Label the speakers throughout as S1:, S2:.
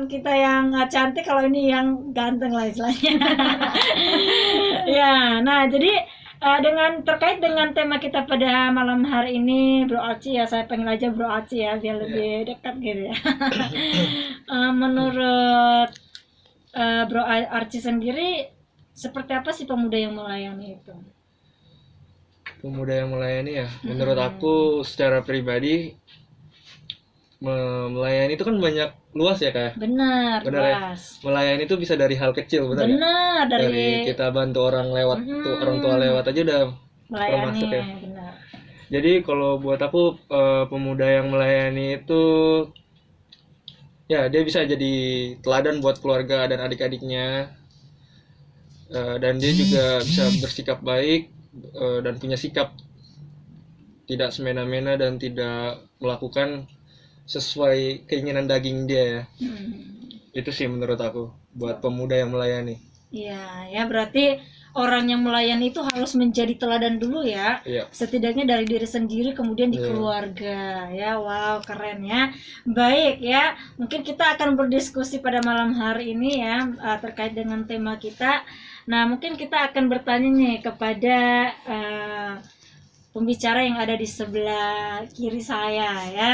S1: kita yang cantik, kalau ini yang ganteng lah istilahnya. Ya, nah jadi dengan terkait dengan tema kita pada malam hari ini, Bro Archie ya, saya pengen aja Bro Archie ya biar lebih dekat gitu ya. Menurut Bro Archie sendiri, seperti apa sih pemuda yang melayani itu?
S2: Pemuda yang melayani ya, menurut aku secara pribadi melayani itu kan banyak luas ya kayak.
S1: Benar,
S2: Benar ya.
S1: luas.
S2: Melayani itu bisa dari hal kecil, benar ya.
S1: Benar,
S2: Dari kita bantu orang lewat tuh, orang tua lewat aja udah
S1: melayani,
S2: termasuk ya.
S1: benar.
S2: Jadi kalau buat aku pemuda yang melayani itu ya dia bisa jadi teladan buat keluarga dan adik-adiknya. Dan dia juga bisa bersikap baik dan punya sikap tidak semena-mena dan tidak melakukan sesuai keinginan daging dia ya. Itu sih menurut aku buat pemuda yang melayani.
S1: Iya, ya berarti orang yang melayani itu harus menjadi teladan dulu ya.
S2: Iya.
S1: Setidaknya dari diri sendiri, kemudian di keluarga. Ya, wow, keren ya. Baik ya, mungkin kita akan berdiskusi pada malam hari ini ya terkait dengan tema kita. Nah, mungkin kita akan bertanya nih kepada pembicara yang ada di sebelah kiri saya ya.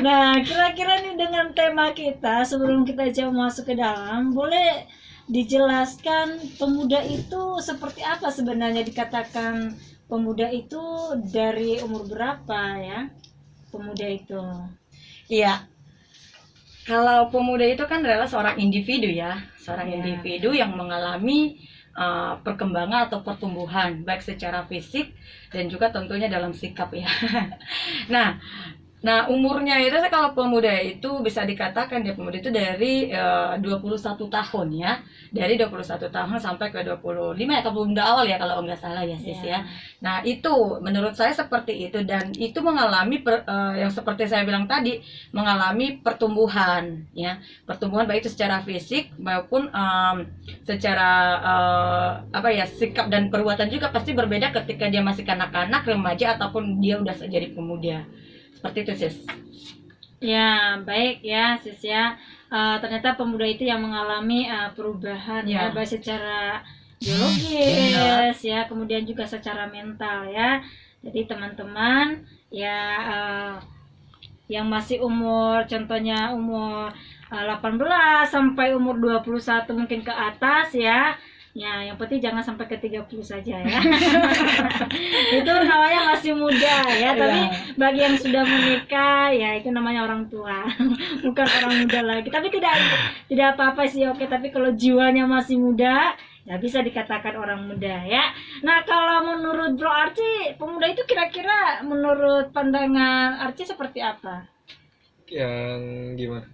S1: Nah, kira-kira nih dengan tema kita, sebelum kita jauh masuk ke dalam, boleh dijelaskan pemuda itu seperti apa sebenarnya? Dikatakan pemuda itu dari umur berapa ya? Pemuda itu.
S3: Iya, kalau pemuda itu kan adalah seorang individu ya, seorang individu yang mengalami perkembangan atau pertumbuhan baik secara fisik dan juga tentunya dalam sikap ya. Nah, umurnya itu kalau pemuda itu bisa dikatakan dia pemuda itu dari 21 tahun ya. Dari 21 tahun sampai ke 25 atau pemuda awal ya kalau nggak salah ya sis ya. Nah, itu menurut saya seperti itu dan itu mengalami yang seperti saya bilang tadi, mengalami pertumbuhan ya. Pertumbuhan baik itu secara fisik maupun secara sikap dan perbuatan juga pasti berbeda ketika dia masih kanak-kanak, remaja ataupun dia udah jadi pemuda. Seperti itu sis.
S1: Ya, baik ya sis ya. Ternyata pemuda itu yang mengalami perubahan ya, baik secara biologis ya, kemudian juga secara mental ya. Jadi teman-teman ya yang masih umur, contohnya umur 18 sampai umur 21 mungkin ke atas ya. Ya, yang penting jangan sampai ke 30 saja ya. Itu namanya masih muda ya, tapi bagi yang sudah menikah ya itu namanya orang tua. Bukan orang muda lagi. Tapi tidak apa-apa sih, oke, tapi kalau jiwanya masih muda ya bisa dikatakan orang muda ya. Nah, kalau menurut Bro Archie, pemuda itu kira-kira menurut pandangan Archie seperti apa?
S2: Yang gimana?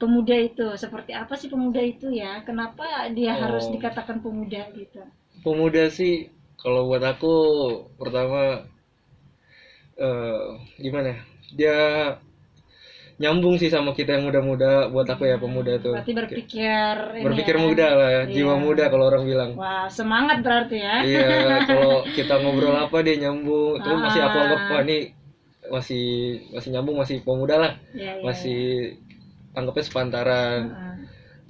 S1: Pemuda itu seperti apa sih pemuda itu ya? Kenapa dia harus dikatakan pemuda gitu?
S2: Pemuda sih kalau buat aku pertama gimana? Dia nyambung sih sama kita yang muda-muda. Buat aku ya pemuda itu.
S1: Berarti berpikir
S2: muda lah ya, jiwa muda kalau orang bilang.
S1: Wah, semangat berarti ya.
S2: Iya, kalau kita ngobrol apa dia nyambung. Terus masih aku anggap wah ini masih nyambung, masih pemuda lah. Masih anggapnya sepantaran.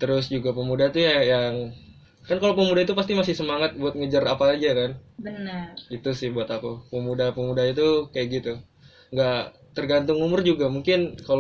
S2: Terus juga pemuda tuh ya yang kan kalau pemuda itu pasti masih semangat buat ngejar apa aja kan.
S1: Benar.
S2: Itu sih buat aku. Pemuda itu kayak gitu. Nggak tergantung umur juga, mungkin kalau